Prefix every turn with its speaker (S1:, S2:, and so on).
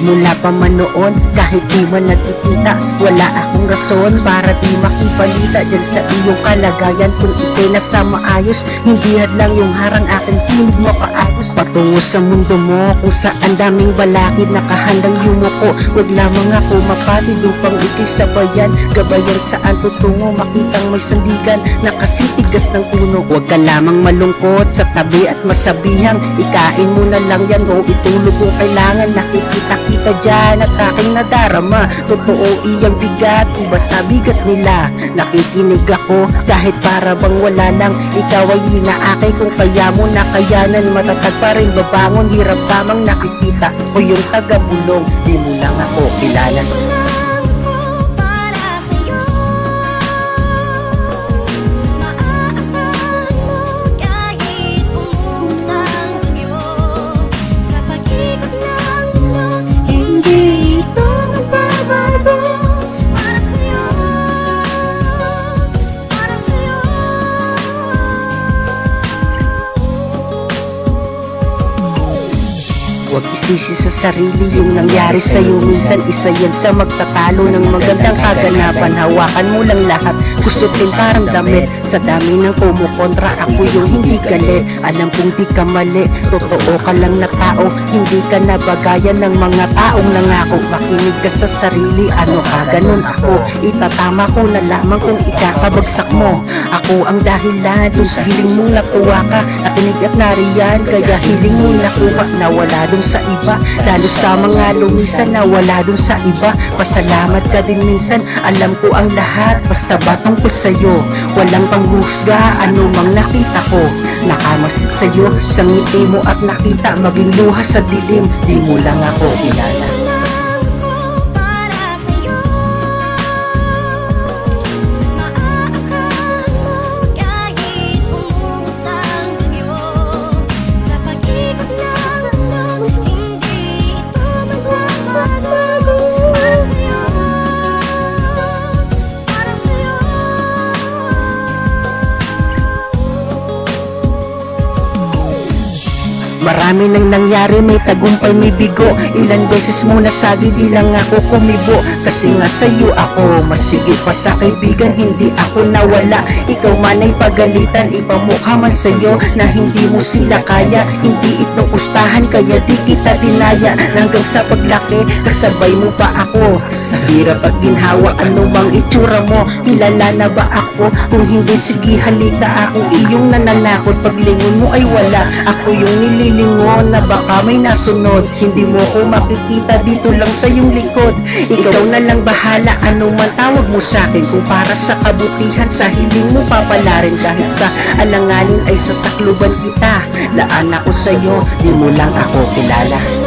S1: Nagmula pa man noon, kahit di man nagkikita, wala akong rason para di makibalita dyan sa iyong kalagayan. Kung ikay nasa maayos, hindi hadlang yung harang aking tinig mapaagos. Patungo sa mundo mo kung saan daming balakid, nakahandang yumuko. Huwag lamang ako mapatid upang ikay sabayan, gabayan saan tutungo, makitang may sandigan na kasing tigas ng puno. Huwag ka lamang malungkot sa tabi at masabihang ikain mo na lang yan o itulog kung kailangan. Nakikita-kita dyan at aking nadarama, totoo iyang bigat, iba sa bigat nila. Nakikinig ako kahit para bang wala lang, ikaw ay inaakay kung kaya mo nakayanan. Matatag pa rin babangon, hirap tamang nakikita o yung taga-bulong, di mo lang ako kilala. Huwag isisi sa sarili yung nangyari sa'yo. Minsan isa yan sa magtatalo ng magandang kaganapan. Hawakan mo lang lahat, gusto din parang damit. Sa dami ng kumukontra, ako yung hindi galit. Alam kong di ka mali, totoo ka lang na tao. Hindi ka nabagayan ng mga taong nangako. Makinig ka sa sarili, ano ka, ganun ako. Itatama ko na lamang kung ikakabagsak mo. Ako ang dahilan dun sa hiling mong natuwa ka. Nakinig at nariyan, kaya hiling mo'y nakuha. Nawala dun sa iba, lalo sa mga lumisan na wala dun sa iba. Pasalamat ka din minsan, alam ko ang lahat, basta ba tungkol sa'yo. Walang panghusga, ano mang nakita ko. Nakamasid sa'yo, sa ngiti mo at nakita, maging luha sa dilim, di mo lang ako kilala. Marami nang nangyari, may tagumpay, may bigo. Ilan beses mo nasagi, di lang ako kumibo. Kasi nga sa'yo ako, masigit pa sa kaibigan, hindi ako nawala. Ikaw man ay pagalitan, ipamukha man sa'yo na hindi mo sila kaya. Hindi ito pustahan, kaya di kita dinaya. Hanggang sa paglaki, kasabay mo pa ako. Sa hirap at ginhawa, ano bang itsura mo? Kilala na ba ako? Kung hindi, sige halika, ako iyong nananakot. Paglingon mo ay wala, ako yung nililingon na baka may nasunod. Hindi mo ko makikita dito lang sa iyong likod. Ikaw na lang bahala, ano man tawag mo sa'kin. Kung para sa kabutihan, sa hiling mo papalarin. Kahit sa alanganin ay sasakluban kita. Laan ako sa'yo, di mo lang ako kilala.